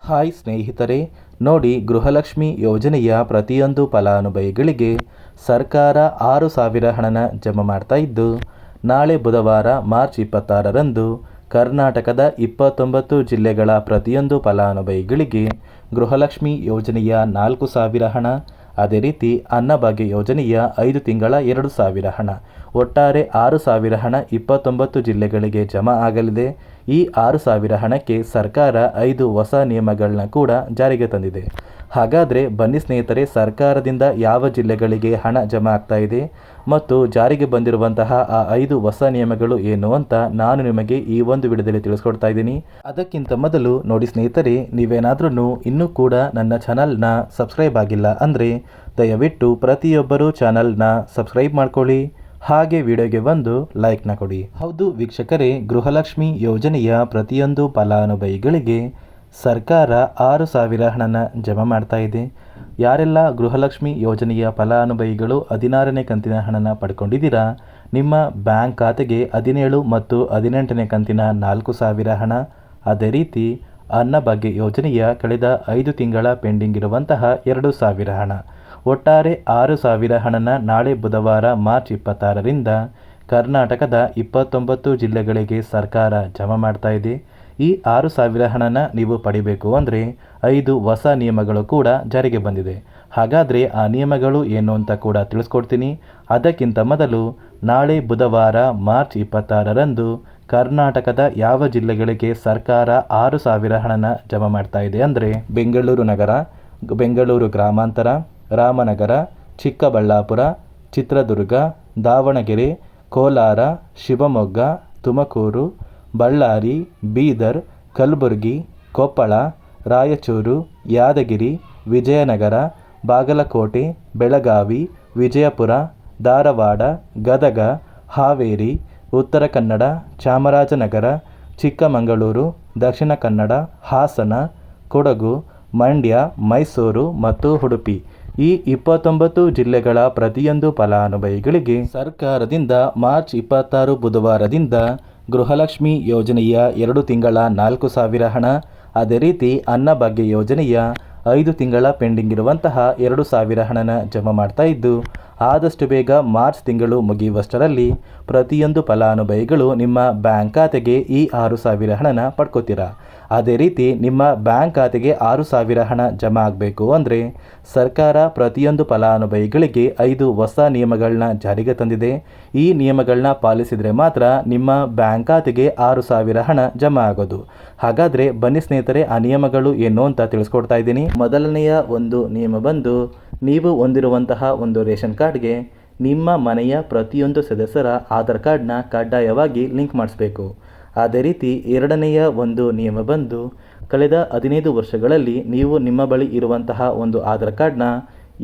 Hi ಸ್ನೇಹಿತರೆ, ನೋಡಿ ಗೃಹಲಕ್ಷ್ಮಿ ಯೋಜನೆಯ ಪ್ರತಿಯೊಂದು ಫಲಾನುಭವಿಗಳಿಗೆ ಸರ್ಕಾರ 6,000 ಹಣನ ಜಮಾ ಮಾಡ್ತಾ ಇದ್ದು, ನಾಳೆ ಬುಧವಾರ ಮಾರ್ಚ್ 26ರಂದು ಕರ್ನಾಟಕದ 29 ಜಿಲ್ಲೆಗಳ ಪ್ರತಿಯೊಂದು ಫಲಾನುಭವಿಗಳಿಗೆ ಗೃಹಲಕ್ಷ್ಮಿ ಯೋಜನೆಯ 4,000 ಹಣ, ಅದೇ ರೀತಿ ಅನ್ನಭಾಗ್ಯ ಯೋಜನೆಯ 5 ತಿಂಗಳ 2,000 ಹಣ, ಒಟ್ಟಾರೆ 6,000 ಹಣ 29 ಜಿಲ್ಲೆಗಳಿಗೆ ಜಮಾ ಆಗಲಿದೆ. ಈ 6,000 ಹಣಕ್ಕೆ ಸರ್ಕಾರ 5 ಹೊಸ ನಿಯಮಗಳನ್ನ ಕೂಡ ಜಾರಿಗೆ ತಂದಿದೆ. ಹಾಗಾದರೆ ಬನ್ನಿ ಸ್ನೇಹಿತರೆ, ಸರ್ಕಾರದಿಂದ ಯಾವ ಜಿಲ್ಲೆಗಳಿಗೆ ಹಣ ಜಮಾ ಆಗ್ತಾ ಇದೆ ಮತ್ತು ಜಾರಿಗೆ ಬಂದಿರುವಂತಹ ಆ 5 ಹೊಸ ನಿಯಮಗಳು ಏನು ಅಂತ ನಾನು ನಿಮಗೆ ಈ ಒಂದು ವಿಡಿಯೋದಲ್ಲಿ ತಿಳಿಸ್ಕೊಡ್ತಾ ಇದ್ದೀನಿ. ಅದಕ್ಕಿಂತ ಮೊದಲು ನೋಡಿ ಸ್ನೇಹಿತರೆ, ನೀವೇನಾದ್ರೂ ಇನ್ನೂ ಕೂಡ ನನ್ನ ಚಾನಲ್ನ ಸಬ್ಸ್ಕ್ರೈಬ್ ಆಗಿಲ್ಲ ಅಂದರೆ ದಯವಿಟ್ಟು ಪ್ರತಿಯೊಬ್ಬರು ಚಾನಲ್ನ ಸಬ್ಸ್ಕ್ರೈಬ್ ಮಾಡ್ಕೊಳ್ಳಿ, ಹಾಗೆ ವಿಡಿಯೋಗೆ ಒಂದು ಲೈಕ್ನ ಕೊಡಿ. ಹೌದು ವೀಕ್ಷಕರೇ, ಗೃಹಲಕ್ಷ್ಮಿ ಯೋಜನೆಯ ಪ್ರತಿಯೊಂದು ಫಲಾನುಭವಿಗಳಿಗೆ ಸರ್ಕಾರ 6,000 ಹಣನ ಜಮಾ ಮಾಡ್ತಾ ಇದೆ. ಯಾರೆಲ್ಲ ಗೃಹಲಕ್ಷ್ಮಿ ಯೋಜನೆಯ ಫಲಾನುಭವಿಗಳು 16ನೇ ಕಂತಿನ ಹಣನ ಪಡ್ಕೊಂಡಿದ್ದೀರಾ, ನಿಮ್ಮ ಬ್ಯಾಂಕ್ ಖಾತೆಗೆ 17 ಮತ್ತು 18ನೇ ಕಂತಿನ 4,000 ಹಣ, ಅದೇ ರೀತಿ ಅನ್ನಭಾಗ್ಯ ಯೋಜನೆಯ ಕಳೆದ 5 ತಿಂಗಳ ಪೆಂಡಿಂಗ್ ಇರುವಂತಹ 2,000 ಹಣ, ಒಟ್ಟಾರೆ 6,000 ಹಣನ ನಾಳೆ ಬುಧವಾರ ಮಾರ್ಚ್ 26ರಿಂದ ಕರ್ನಾಟಕದ 29 ಜಿಲ್ಲೆಗಳಿಗೆ ಸರ್ಕಾರ ಜಮಾ ಮಾಡ್ತಾ ಇದೆ. ಈ 6,000 ಹಣನ ನೀವು ಪಡಿಬೇಕು ಅಂದರೆ 5 ಹೊಸ ನಿಯಮಗಳು ಕೂಡ ಜಾರಿಗೆ ಬಂದಿದೆ. ಹಾಗಾದರೆ ಆ ನಿಯಮಗಳು ಏನು ಅಂತ ಕೂಡ ತಿಳಿಸ್ಕೊಡ್ತೀನಿ. ಅದಕ್ಕಿಂತ ಮೊದಲು ನಾಳೆ ಬುಧವಾರ ಮಾರ್ಚ್ 26ರಂದು ಕರ್ನಾಟಕದ ಯಾವ ಜಿಲ್ಲೆಗಳಿಗೆ ಸರ್ಕಾರ 6,000 ಹಣನ ಜಮಾ ಮಾಡ್ತಾ ಇದೆ ಅಂದರೆ ಬೆಂಗಳೂರು ನಗರ, ಬೆಂಗಳೂರು ಗ್ರಾಮಾಂತರ, ರಾಮನಗರ, ಚಿಕ್ಕಬಳ್ಳಾಪುರ, ಚಿತ್ರದುರ್ಗ, ದಾವಣಗೆರೆ, ಕೋಲಾರ, ಶಿವಮೊಗ್ಗ, ತುಮಕೂರು, ಬಳ್ಳಾರಿ, ಬೀದರ್, ಕಲಬುರಗಿ, ಕೊಪ್ಪಳ, ರಾಯಚೂರು, ಯಾದಗಿರಿ, ವಿಜಯನಗರ, ಬಾಗಲಕೋಟೆ, ಬೆಳಗಾವಿ, ವಿಜಯಪುರ, ಧಾರವಾಡ, ಗದಗ, ಹಾವೇರಿ, ಉತ್ತರ ಕನ್ನಡ, ಚಾಮರಾಜನಗರ, ಚಿಕ್ಕಮಗಳೂರು, ದಕ್ಷಿಣ ಕನ್ನಡ, ಹಾಸನ, ಕೊಡಗು, ಮಂಡ್ಯ, ಮೈಸೂರು ಮತ್ತು ಉಡುಪಿ ಈ 29 ಜಿಲ್ಲೆಗಳ ಪ್ರತಿಯೊಂದು ಫಲಾನುಭವಿಗಳಿಗೆ ಸರ್ಕಾರದಿಂದ ಮಾರ್ಚ್ 26 ಬುಧವಾರದಿಂದ ಗೃಹಲಕ್ಷ್ಮಿ ಯೋಜನೆಯ 2 ತಿಂಗಳ 4,000 ಹಣ, ಅದೇ ರೀತಿ ಅನ್ನಭಾಗ್ಯ ಯೋಜನೆಯ 5 ತಿಂಗಳ ಪೆಂಡಿಂಗ್ ಇರುವಂತಹ 2,000 ಹಣನ ಜಮಾ ಮಾಡ್ತಾ ಇದ್ದು, ಆದಷ್ಟು ಬೇಗ ಮಾರ್ಚ್ ತಿಂಗಳು ಮುಗಿಯುವಷ್ಟರಲ್ಲಿ ಪ್ರತಿಯೊಂದು ಫಲಾನುಭವಿಗಳು ನಿಮ್ಮ ಬ್ಯಾಂಕ್ ಖಾತೆಗೆ ಈ 6,000 ಹಣನ ಪಡ್ಕೋತೀರಾ. ಅದೇ ರೀತಿ ನಿಮ್ಮ ಬ್ಯಾಂಕ್ ಖಾತೆಗೆ 6,000 ಹಣ ಜಮಾ ಆಗಬೇಕು ಅಂದರೆ ಸರ್ಕಾರ ಪ್ರತಿಯೊಂದು ಫಲಾನುಭವಿಗಳಿಗೆ 5 ಹೊಸ ನಿಯಮಗಳನ್ನ ಜಾರಿಗೆ ತಂದಿದೆ. ಈ ನಿಯಮಗಳನ್ನ ಪಾಲಿಸಿದರೆ ಮಾತ್ರ ನಿಮ್ಮ ಬ್ಯಾಂಕ್ ಖಾತೆಗೆ 6,000 ಹಣ ಜಮಾ ಆಗೋದು. ಹಾಗಾದರೆ ಬನ್ನಿ ಸ್ನೇಹಿತರೆ, ಆ ನಿಯಮಗಳು ಏನು ಅಂತ ತಿಳಿಸ್ಕೊಡ್ತಾ ಇದ್ದೀನಿ. ಮೊದಲನೆಯ ಒಂದು ನಿಯಮ ಬಂದು, ನೀವು ಹೊಂದಿರುವಂತಹ ಒಂದು ರೇಷನ್ ಕಾರ್ಡ್ಗೆ ನಿಮ್ಮ ಮನೆಯ ಪ್ರತಿಯೊಂದು ಸದಸ್ಯರ ಆಧಾರ್ ಕಾರ್ಡ್ನ ಕಡ್ಡಾಯವಾಗಿ ಲಿಂಕ್ ಮಾಡಿಸ್ಬೇಕು. ಅದೇ ರೀತಿ ಎರಡನೆಯ ಒಂದು ನಿಯಮ ಬಂದು, ಕಳೆದ 15 ವರ್ಷಗಳಲ್ಲಿ ನೀವು ನಿಮ್ಮ ಬಳಿ ಇರುವಂತಹ ಒಂದು ಆಧಾರ್ ಕಾರ್ಡ್ನ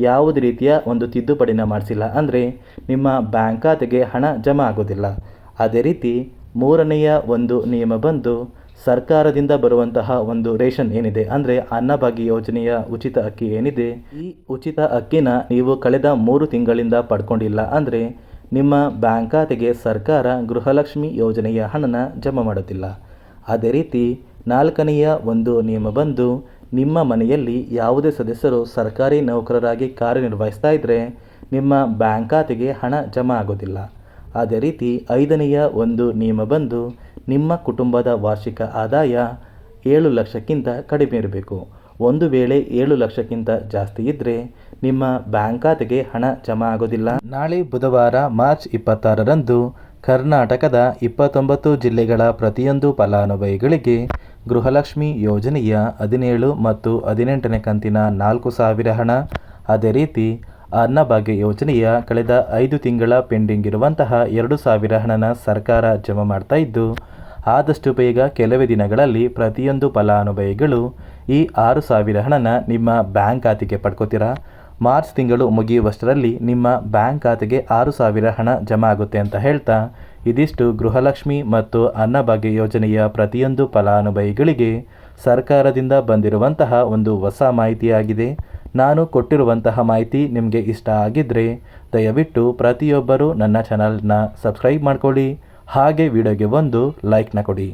ಯಾವುದೇ ರೀತಿಯ ಒಂದು ತಿದ್ದುಪಡಿನ ಮಾಡಿಸಿಲ್ಲ ಅಂದರೆ ನಿಮ್ಮ ಬ್ಯಾಂಕ್ ಖಾತೆಗೆ ಹಣ ಜಮಾ ಆಗೋದಿಲ್ಲ. ಅದೇ ರೀತಿ ಮೂರನೆಯ ಒಂದು ನಿಯಮ ಬಂದು, ಸರ್ಕಾರದಿಂದ ಬರುವಂತಹ ಒಂದು ರೇಷನ್ ಏನಿದೆ ಅಂದರೆ ಅನ್ನಭಾಗ್ಯ ಯೋಜನೆಯ ಉಚಿತ ಅಕ್ಕಿ ಏನಿದೆ, ಈ ಉಚಿತ ಅಕ್ಕಿನ ನೀವು ಕಳೆದ 3 ತಿಂಗಳಿಂದ ಪಡ್ಕೊಂಡಿಲ್ಲ ಅಂದರೆ ನಿಮ್ಮ ಬ್ಯಾಂಕ್ ಖಾತೆಗೆ ಸರ್ಕಾರ ಗೃಹಲಕ್ಷ್ಮಿ ಯೋಜನೆಯ ಹಣನ ಜಮಾ ಮಾಡೋದಿಲ್ಲ. ಅದೇ ರೀತಿ ನಾಲ್ಕನೆಯ ಒಂದು ನಿಯಮ ಬಂದು, ನಿಮ್ಮ ಮನೆಯಲ್ಲಿ ಯಾವುದೇ ಸದಸ್ಯರು ಸರ್ಕಾರಿ ನೌಕರರಾಗಿ ಕಾರ್ಯನಿರ್ವಹಿಸ್ತಾ ಇದ್ದರೆ ನಿಮ್ಮ ಬ್ಯಾಂಕ್ ಖಾತೆಗೆ ಹಣ ಜಮಾ ಆಗೋದಿಲ್ಲ. ಅದೇ ರೀತಿ ಐದನೆಯ ಒಂದು ನಿಯಮ ಬಂದು, ನಿಮ್ಮ ಕುಟುಂಬದ ವಾರ್ಷಿಕ ಆದಾಯ 7 ಲಕ್ಷಕ್ಕಿಂತ ಕಡಿಮೆ ಇರಬೇಕು. ಒಂದು ವೇಳೆ 7 ಲಕ್ಷಕ್ಕಿಂತ ಜಾಸ್ತಿ ಇದ್ದರೆ ನಿಮ್ಮ ಬ್ಯಾಂಕ್ ಖಾತೆಗೆ ಹಣ ಜಮಾ ಆಗೋದಿಲ್ಲ. ನಾಳೆ ಬುಧವಾರ ಮಾರ್ಚ್ 26ರಂದು ಕರ್ನಾಟಕದ 29 ಜಿಲ್ಲೆಗಳ ಪ್ರತಿಯೊಂದು ಫಲಾನುಭವಿಗಳಿಗೆ ಗೃಹಲಕ್ಷ್ಮಿ ಯೋಜನೆಯ 17 ಮತ್ತು 18ನೇ ಕಂತಿನ 4,000 ಹಣ, ಅದೇ ರೀತಿ ಅನ್ನಭಾಗ್ಯ ಯೋಜನೆಯ ಕಳೆದ 5 ತಿಂಗಳ ಪೆಂಡಿಂಗ್ ಇರುವಂತಹ 2,000 ಹಣನ ಸರ್ಕಾರ ಜಮಾ ಮಾಡ್ತಾ ಇದ್ದು, ಆದಷ್ಟು ಬೇಗ ಕೆಲವೇ ದಿನಗಳಲ್ಲಿ ಪ್ರತಿಯೊಂದು ಫಲಾನುಭವಿಗಳು ಈ 6,000 ಹಣನ ನಿಮ್ಮ ಬ್ಯಾಂಕ್ ಖಾತೆಗೆ ಪಡ್ಕೋತೀರಾ. ಮಾರ್ಚ್ ತಿಂಗಳು ಮುಗಿಯುವಷ್ಟರಲ್ಲಿ ನಿಮ್ಮ ಬ್ಯಾಂಕ್ ಖಾತೆಗೆ 6,000 ಹಣ ಜಮಾ ಆಗುತ್ತೆ ಅಂತ ಹೇಳ್ತಾ, ಇದಿಷ್ಟು ಗೃಹಲಕ್ಷ್ಮಿ ಮತ್ತು ಅನ್ನಭಾಗ್ಯ ಯೋಜನೆಯ ಪ್ರತಿಯೊಂದು ಫಲಾನುಭವಿಗಳಿಗೆ ಸರ್ಕಾರದಿಂದ ಬಂದಿರುವಂತಹ ಒಂದು ಹೊಸ ಮಾಹಿತಿಯಾಗಿದೆ. ನಾನು ಕೊಟ್ಟಿರುವಂತಹ ಮಾಹಿತಿ ನಿಮಗೆ ಇಷ್ಟ ಆಗಿದ್ದರೆ ದಯವಿಟ್ಟು ಪ್ರತಿಯೊಬ್ಬರು ನನ್ನ ಚಾನಲ್ನ ಸಬ್ಸ್ಕ್ರೈಬ್ ಮಾಡ್ಕೊಳ್ಳಿ, ಹಾಗೆ ವಿಡಿಯೋಗೆ ಒಂದು ಲೈಕ್ನ ಕೊಡಿ.